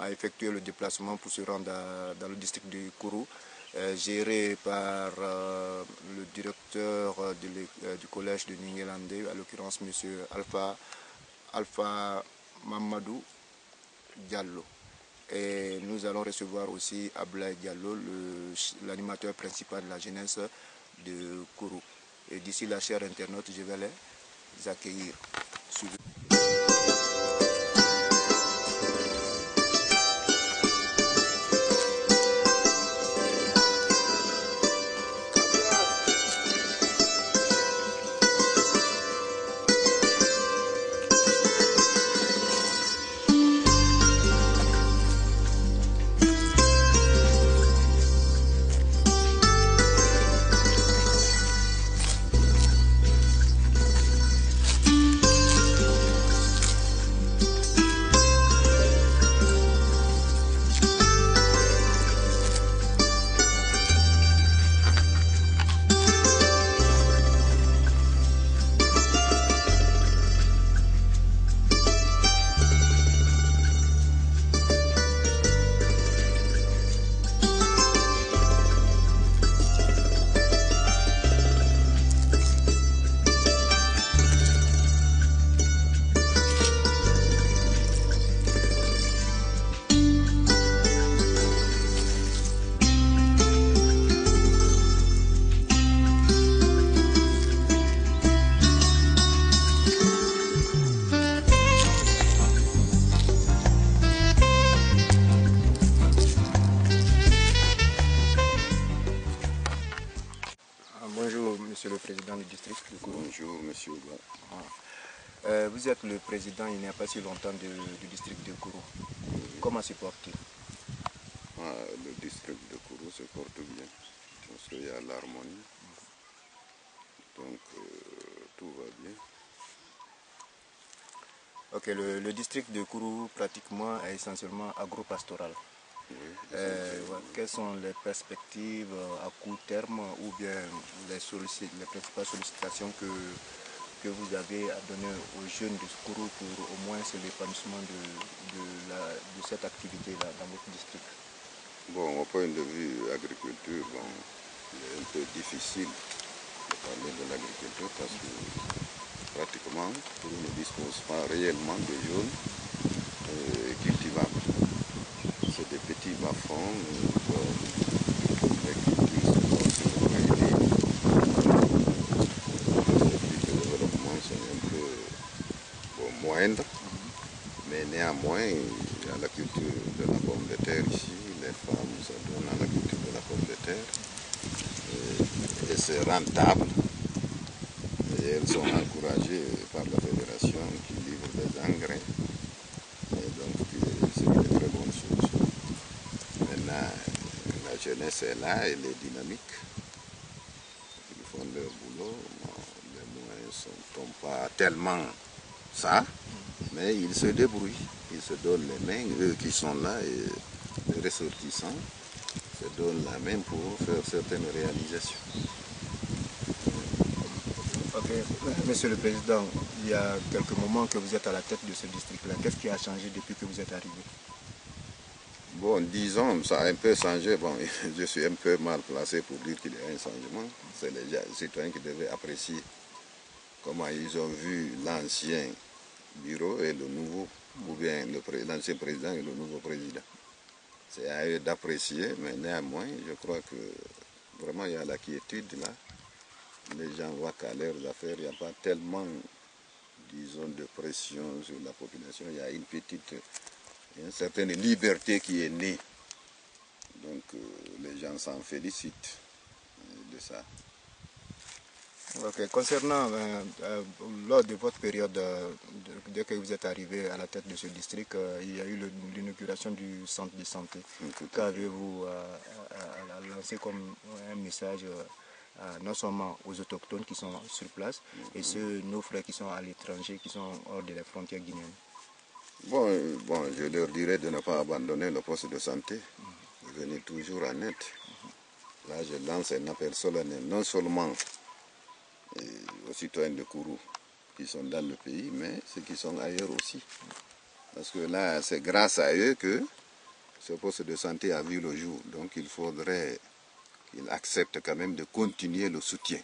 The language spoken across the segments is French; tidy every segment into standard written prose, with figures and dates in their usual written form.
a effectué le déplacement pour se rendre dans le district de Kourou, géré par le directeur du collège de Ninguélandé, à l'occurrence M. Alpha Mamadou Diallo. Et nous allons recevoir aussi Ablaye Diallo, l'animateur principal de la jeunesse de Kourou. Et d'ici là, chers internautes, je vais les accueillir. Bonjour, monsieur le président du district de Kourou. Bonjour, monsieur. Vous êtes le président, il n'y a pas si longtemps, du district de Kourou. Comment se porte-t-il? Le district de Kourou se porte bien. Parce qu'il y a l'harmonie. Donc, tout va bien. Ok, le district de Kourou, pratiquement, est essentiellement agro-pastoral. Oui, quelles sont les perspectives à court terme ou bien les principales sollicitations que vous avez à donner aux jeunes de Kourou pour au moins l'épanouissement de cette activité-là dans votre district? Bon, au point de vue agriculture, bon, c'est un peu difficile de parler de l'agriculture parce que pratiquement Kourou ne dispose pas réellement de zones cultivables. C'est des petits bas-fonds, les cultures sont réunies. Les développements sont un peu moindres, mais néanmoins, il y a la culture de la pomme de terre ici. Les femmes s'adonnent à la culture de la pomme de terre. Et c'est rentable. Et elles sont encouragées par la fédération qui livre des engrais. Et donc, c'est une très bonne chose. Maintenant, la jeunesse est là, elle est dynamique. Ils font leur boulot. Les moyens ne sont pas tellement ça, mais ils se débrouillent. Ils se donnent les mains, eux qui sont là, et les ressortissants se donnent la main pour faire certaines réalisations. Ok, monsieur le président, il y a quelques moments que vous êtes à la tête de ce district-là. Qu'est-ce qui a changé depuis que vous êtes arrivé? Bon, disons, ça a un peu changé. Bon, je suis un peu mal placé pour dire qu'il y a un changement. C'est les citoyens qui devaient apprécier comment ils ont vu l'ancien bureau et le nouveau, ou bien l'ancien président et le nouveau président. C'est à eux d'apprécier, mais néanmoins, je crois que vraiment il y a la quiétude là. Les gens voient qu'à leurs affaires, il n'y a pas tellement, disons, de pression sur la population. Il y a une certaine liberté qui est née. Donc les gens s'en félicitent de ça. Ok, concernant, lors de votre période, dès que vous êtes arrivé à la tête de ce district, il y a eu l'inauguration du centre de santé. Qu'avez-vous lancé comme un message non seulement aux autochtones qui sont sur place, et nos frères qui sont à l'étranger, qui sont hors des frontières guinéennes? Bon, je leur dirais de ne pas abandonner le poste de santé, de venir toujours en aide. Là, je lance un appel solennel, non seulement aux citoyens de Kourou qui sont dans le pays, mais ceux qui sont ailleurs aussi. Parce que là, c'est grâce à eux que ce poste de santé a vu le jour. Donc il faudrait qu'il accepte quand même de continuer le soutien.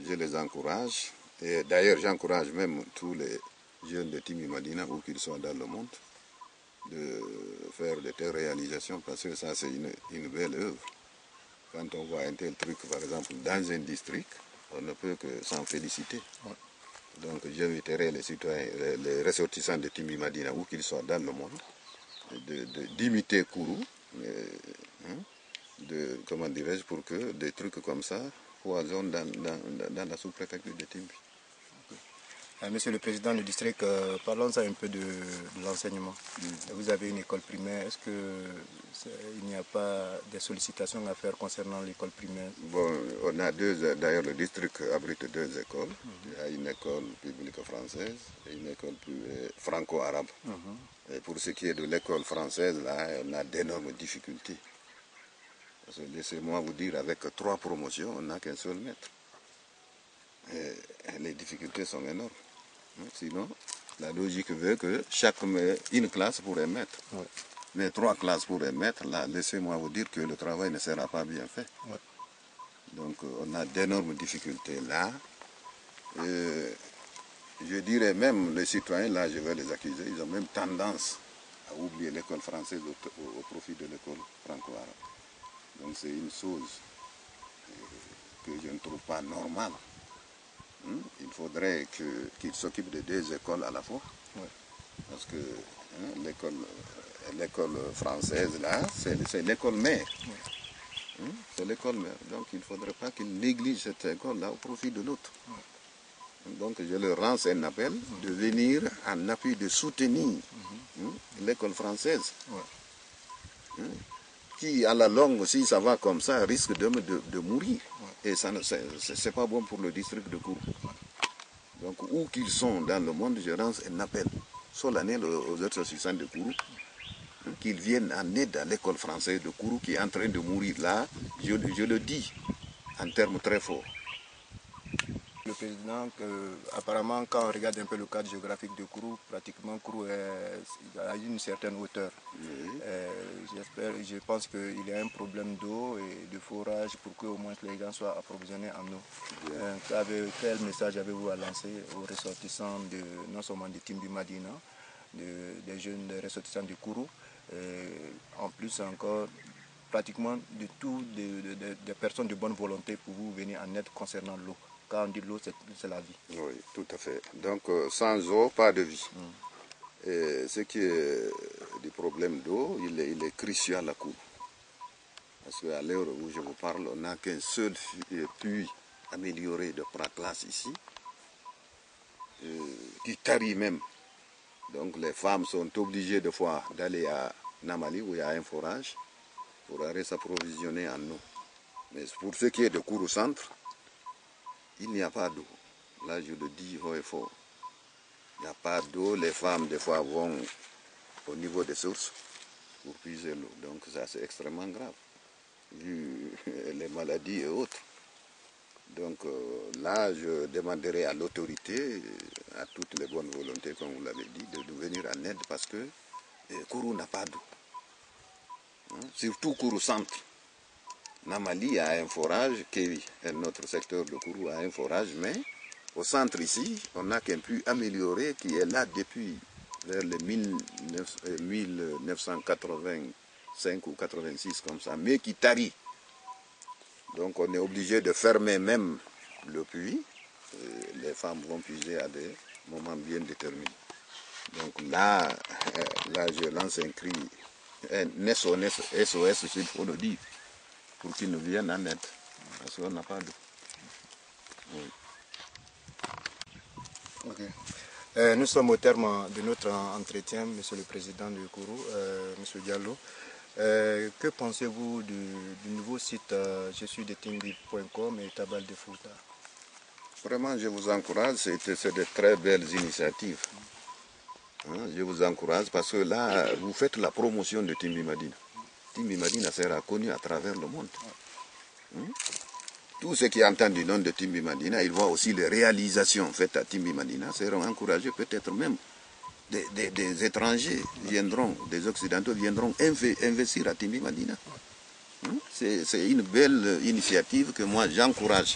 Je les encourage. Et d'ailleurs, j'encourage même tous les jeunes de Timbi Madina, où qu'ils soient dans le monde, de faire de telles réalisations, parce que ça, c'est une belle œuvre. Quand on voit un tel truc, par exemple, dans un district, on ne peut que s'en féliciter. Ouais. Donc, j'inviterai les citoyens, les ressortissants de Timbi Madina, où qu'ils soient dans le monde, d'imiter Kourou, comment dirais-je, pour que des trucs comme ça foisonnent dans la sous-préfecture de Timbi. Monsieur le Président du district, parlons un peu de l'enseignement. Vous avez une école primaire, est-ce qu'il n'y a pas des sollicitations à faire concernant l'école primaire? Bon, on a d'ailleurs le district abrite deux écoles. Il y a une école publique française et une école franco-arabe. Et pour ce qui est de l'école française, là, on a d'énormes difficultés. Laissez-moi vous dire, avec 3 promotions, on n'a qu'un seul maître. Et les difficultés sont énormes. Sinon, la logique veut que une classe pour un maître. Ouais. Mais 3 classes pour un maître, là, laissez-moi vous dire que le travail ne sera pas bien fait. Ouais. Donc, on a d'énormes difficultés là. Je dirais même, les citoyens, là, je vais les accuser, ils ont même tendance à oublier l'école française au profit de l'école franco-arabe. Donc, c'est une chose que je ne trouve pas normale. Il faudrait qu'ils s'occupent de 2 écoles à la fois. Ouais. Parce que l'école française, là, c'est l'école mère. Ouais. C'est l'école mère. Donc il ne faudrait pas qu'ils négligent cette école-là au profit de l'autre. Ouais. Donc je leur lance un appel de venir en appui de soutenir l'école française. Ouais. Qui, à la longue, si ça va comme ça, risque de mourir. Ouais. Et ça, c'est pas bon pour le district de Kourou. Donc, où qu'ils sont dans le monde, je lance un appel solennel aux ressortissants de Kourou, qu'ils viennent en aide à l'école française de Kourou qui est en train de mourir là. Je le dis en termes très forts. Le président, apparemment, quand on regarde un peu le cadre géographique de Kourou, pratiquement Kourou a une certaine hauteur. Oui. Je pense qu'il y a un problème d'eau et de forage pour que au moins les gens soient approvisionnés en eau. Quel message avez-vous à lancer aux ressortissants non seulement de Timbi Madina, des jeunes ressortissants de Kourou, en plus encore pratiquement de tous des personnes de bonne volonté pour vous venir en aide concernant l'eau? Quand on dit l'eau, c'est la vie. Oui, tout à fait. Donc, sans eau, pas de vie. Et ce qui est du problème d'eau, il est crucial à Kourou. Parce qu'à l'heure où je vous parle, on n'a qu'un seul puits amélioré de Praclasse ici, qui tarit même. Donc, les femmes sont obligées de fois d'aller à Namali, où il y a un forage, pour aller s'approvisionner en eau. Mais pour ce qui est de Kourou Centre, il n'y a pas d'eau. Là, je le dis haut et fort. Il n'y a pas d'eau. Les femmes, des fois, vont au niveau des sources pour puiser l'eau. Donc, ça, c'est extrêmement grave, vu les maladies et autres. Donc, là, je demanderai à l'autorité, à toutes les bonnes volontés, comme vous l'avez dit, de venir en aide parce que Kourou n'a pas d'eau. Surtout Kourou Centre. Namali a un forage, Kévi, un autre secteur de Kourou a un forage, mais au centre ici, on n'a qu'un puits amélioré qui est là depuis vers les 1985 ou 86 comme ça, mais qui tarit. Donc on est obligé de fermer même le puits. Les femmes vont puiser à des moments bien déterminés. Donc là je lance un cri, un SOS s'il faut le dire, pour qu'ils nous viennent en aide, parce qu'on n'a pas d'eau. Oui. Okay. Nous sommes au terme de notre entretien, Monsieur le Président de Kourou, Monsieur Diallo. Que pensez-vous du nouveau site je suis de timbi.com et Tabal de Fouta? Vraiment, je vous encourage, c'est de très belles initiatives. Je vous encourage parce que là, vous faites la promotion de Timbi Madina. Timbi Madina sera connu à travers le monde. Tous ceux qui entendent du nom de Timbi Madina, ils voient aussi les réalisations faites à Timbi Madina, seront encouragés peut-être même des étrangers viendront, des Occidentaux viendront investir à Timbi Madina. C'est une belle initiative que moi j'encourage.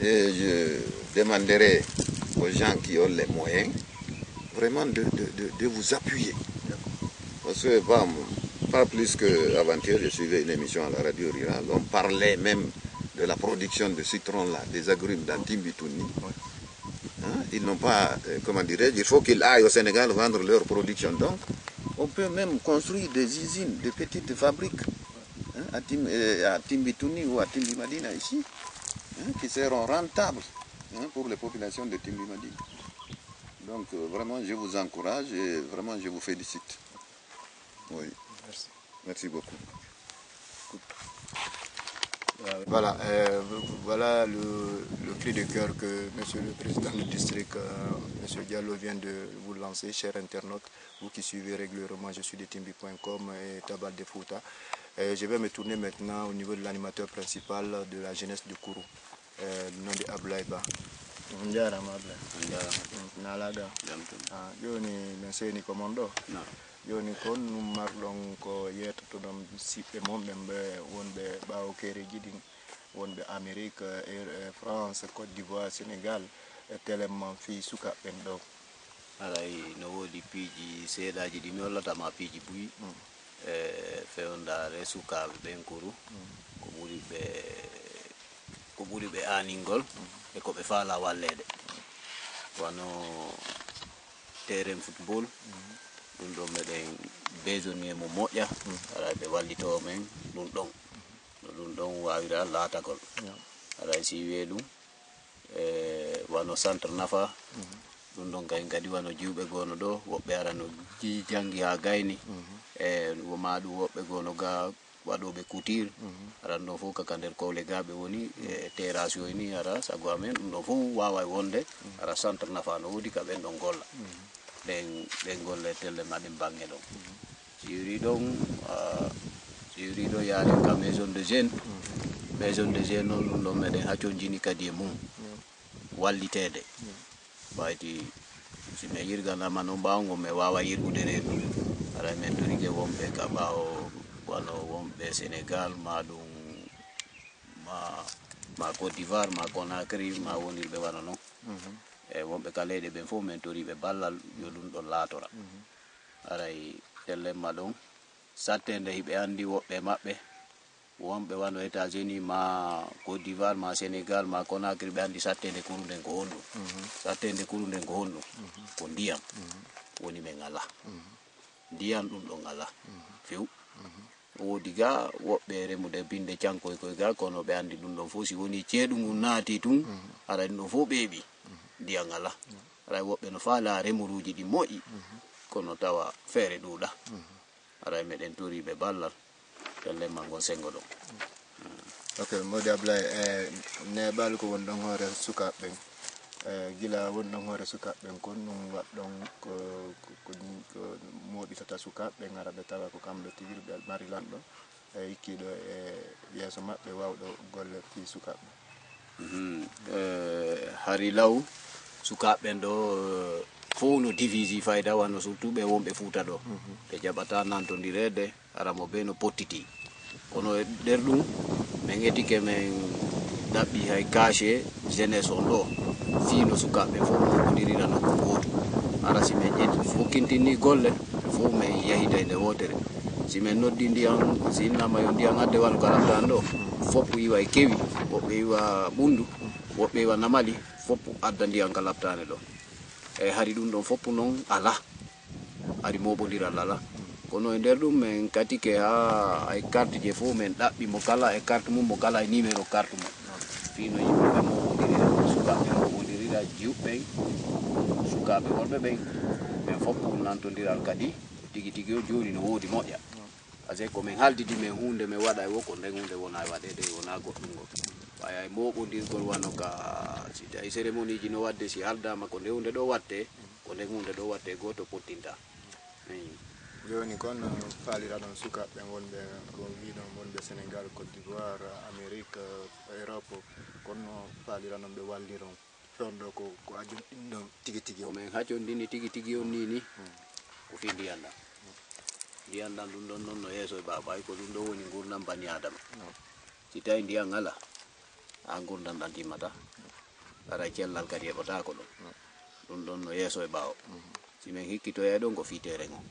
Et je demanderai aux gens qui ont les moyens vraiment de vous appuyer. Parce que pas plus qu'avant-hier, je suivais une émission à la radio rurale. On parlait même de la production de citron là, des agrumes dans Timbitouni. Ils n'ont pas, comment dirais-je, il faut qu'ils aillent au Sénégal vendre leur production. Donc, on peut même construire des usines, des petites fabriques à Timbitouni ou à Timbi Madina ici, qui seront rentables pour les populations de Timbi Madina. Donc, vraiment, je vous encourage et vraiment, je vous félicite. Oui. Merci. Merci beaucoup. Voilà, voilà le cri de cœur que Monsieur le Président du district, Monsieur Diallo, vient de vous lancer, chers internautes, vous qui suivez régulièrement, je suis de Timbi.com et Tabal de Fouta. Je vais me tourner maintenant au niveau de l'animateur principal de la jeunesse de Kourou, le nom de Ablaïba. Joni kon ɗum marɗon ko yettotoɗon siɓɓe monɓe ɓe wonɓe ɓawo kereji ɗin wonɓe Amérique France Côte d'Ivoire Sénégal e télément fi sukaɓɓen ɗo aray no woodi piiji seeɗaji ɗi mi hollatama piiji buyi fewndare sukaɓe ɓen Kourou ko ɓuri ɓe aningol e ko ɓe faala wallede wano terrain football ɗum ɗon meɗen besonnier mo moƴƴa aray ɓe wallitowo men ɗum ɗon no ɗum ɗon wawira laatagol aray si wiye ɗum wano centre nafa ɗum ɗon kadi wano jiwɓe gono ɗo woɓɓe ara no jangi ha gayni ma ɗum woɓɓe gono ga waɗoɓe couture aran ɗon fof kaka nder kowle gaɓe woni terrasse yoy ni ara sago amen ɗum ɗon fof wawa wonde ara centre nafa no woodi ka ɓen ɗon golla ɗen golle telle maɗen bange ɗon siwri ɗon yaari ka maison de jeune noon ɗum ɗon meɗen hacco jini kadi e mum wallitede ɓayti si mi yirganama no mbawgo mi wawa yirgude reedu ara min dorike wonɓe ka ɓawo wano wonɓe Sénégal ma ɗum ma Côte d'Ivoire ma Conakry ma wonirɓe wano noon e wonɓe ka leyɗe ɓen fof min toriɓe ballal yo ɗum ɗon laatora aray tellemma ɗon sattede hiɓe andi woɓɓe maɓɓe wonɓe wano États-Unis ma Côte d'Ivoire ma Sénégal ma Conakry ɓe andi sattede Kourou nden ko honɗum sattede Kourou nden ko honɗum ko ndiyam woni ɓe ngala ndiyam ɗum ɗo ngala few woodi ga woɓɓe remude binde cankoy koy ga kono ɓe andi ɗum ɗon fof si woni ceeɗu ngu naati tun ara ɗum ɗon fof ɓeeɓi ndiyam ngala aray woɓɓe no faala remuruji ɗi moƴƴi kono tawa feere ɗuuɗa aray meɗen toriɓe ballal tellemma ngon sengo ɗon ok modi Ablaye neɓal ko woni ɗon hoore sukaɓɓen gila woni ɗon hoore sukaɓɓen kon ɗum waɗɗon ko moɓitata sukaɓɓe gara ɓe tawa ko kamɓe tigui ɓe mari lanɗo ikkiɗo e yeeso maɓɓe wawɗo golle fi sukaɓɓe hari law sukaɓɓen ɗo fof no divisi fayda wano surtout ɓe wonɓe Fuuta ɗo ɓe jaɓata nantodirede ara mo be no pottiti kono e nder ɗum min etike min ɗaɓɓi hay caché jeunesse on ɗo fino sukaɓe fof moɗirira nokku goto ara si min fokkintini golle fof min yahida nde wotere si min noddi ndiyam si innama yo ndiyam adde wano ko alamdan ɗo foppu iwa e kewi woɓɓe iwa ɓundu woɓɓe iwa namali foppu adda ndiyam ka labtane ɗo e hari ɗum ɗon foppu noon ala hari moɓodiral ala kono e nder ɗum min katike ha ay carte je fof min ɗaɓɓi mo kala e carte mum mo kala e numéro carte mum fino yimɓeɓe moɓodirira sukaɓe moɓodirira jiwɓen sukaɓe worɓe ɓen min foppu nantodiral kadi tigi tigi o joni no woodi moƴƴa par ce que komin haaldidi min hunde min waɗa e wo ko nden hunde wona e waɗede wona goɗɗum ngo waya e moɓodirgol wano ka si tawi cérémonie ji no wadde si haldama ko nde hunde ɗo watte ko nden hunde ɗo watte goto pottinta joni kon faliraɗon sukaɓɓe wonɓe ko wiɗon wonɓe Sénégal Côte d'Ivoire Amérique Europe kono faliranon ɓe walliron fewndo ko ajun ɗum tigi tigi ko men haccondini tigi tigi on ni ko fi ndiyam ɗam ɗum ɗon noon no yeeso e baba ko ɗum ɗo woni gurdam bani adama si tawi ndiyam ngala ha gurdam ɗam timmata ara cellal kadi heɓotako ɗum ɗon no yeeso e ɓawo si men hikkitoya ɗon ko fitere ngon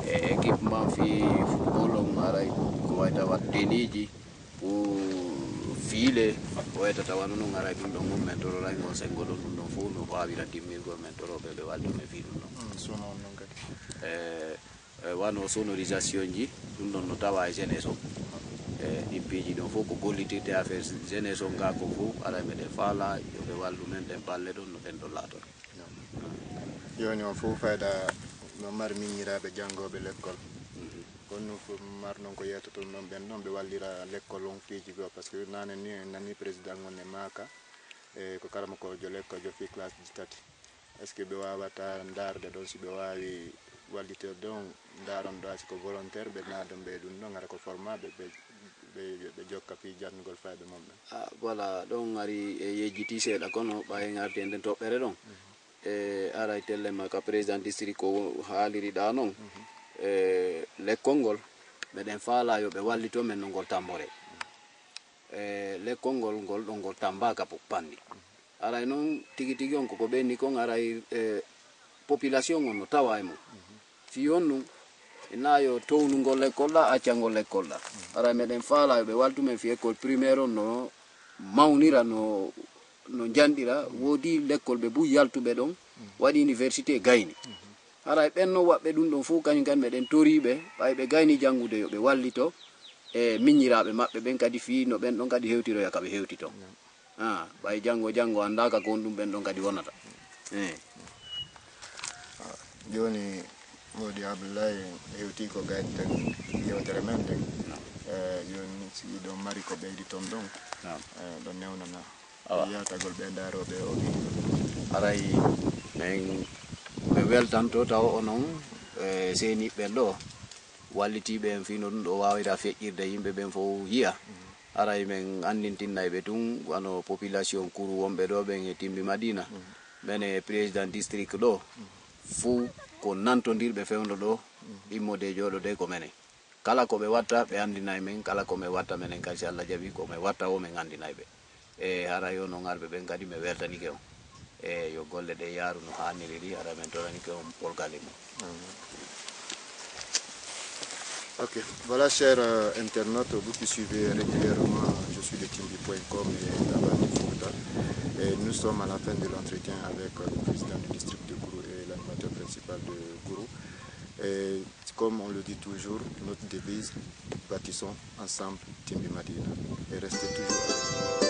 équipement fi football on aray ko wayta wat teniji pour fiile ko wayta tawano noon aray ɗum ɗon on men tororay ngon sengo ɗon ɗum ɗon fof no wawira timmirgol men toroɓe ɓe walli men fi ɗum ɗon wano sonorisation ji ɗum ɗon no tawa e jeunesse o ɗimpiji ɗon fof ko gollitirde affaire jeunesse o nga ko fof aray meɗen faala yoɓe wallu men ɗen balle ɗon no ɗen ɗon laaton joni on fof fayda no mari miñiraɓe janggoɓe l'école kono ko mar noon ko yettoton ɗon ɓen ɗon ɓe wallira l'école on fiiji goo par ce que nane ni en nani président gonne maaka e ko karama ko jo l'école jo fi classe ji tati est ce que ɓe wawata darde ɗon si ɓe wawi wallitirde on daron ɗo siko volontaire ɓe naadon ɓe ɗum ɗon gara ko formaɓe ɓe jokka fi jannugol fayɓe mum ɗon voilà ɗon ari e yejjiti seeɗa kono ɓayen arti e nden toɓɓere ɗon ara tellema ka président district ko haaliriɗa noon l'école ngol meɗen faala yo ɓe wallito men no ngol tambore l'école ngol ɗon ngol tambaka panndi aray noon tigi tigi on koko ɓenni kon aray population on no tawa e mum fi on ɗum na yo townugol l'école ɗa accangol l'école ɗa aray meɗen faala yo ɓe waltumen fi école primaire on no mawnira no janɗira woodi l'école ɓe bu yaltuɓe ɗon waɗi université gayni haray ɓenno waɓɓe ɗum ɗon fof kañum kadi meɗen toriɓe ɓay ɓe gayni janngude yo ɓe wallito e miññiraɓe maɓɓe ɓen kadi fi no ɓen ɗon kadi hewtiroya ka ɓe hewtito ɓay janngo andaka ko on ɗum ɓen ɗon kadi wonata joni modi abdoulaye hewti ko gayni tan yewtere men ten joni si ɗon mari ko ɓeydi toon ɗon ɗo newnana yatagol ɓe daroɓe o aray min ɓe weltanto taw onon seniɓɓen ɗo wallitiɓe en fino ɗum ɗo wawira feƴƴirde yimɓe ɓen fof yiya aray min andintinnayi ɓe tun wano population kouru wonɓe ɗo ɓen e Timbi Madina mene président district ɗo fou ko nantodirɓe fewdo ɗo immode joɗo de ko menen kala ko ɓe watta ɓe andinayi men kala ko min watta menen kadi si Allah jaaɓi ko min watta o min andinayi ɓe e haray o noon arɓe ɓen kadi mi weltanike on e yo golle ɗe yaaru no hanniri ri ara men toranike on ɓolgali mum. Ok, voilà chers internautes, vous qui suivez régulièrement je suis de Timbi.com et Dabadi Fouta et nous sommes à la fin de l'entretien avec le président du district de Gourou et l'animateur principal de Gourou. Et comme on le dit toujours, notre devise, bâtissons ensemble Timbi Madina et restez toujours avec nous.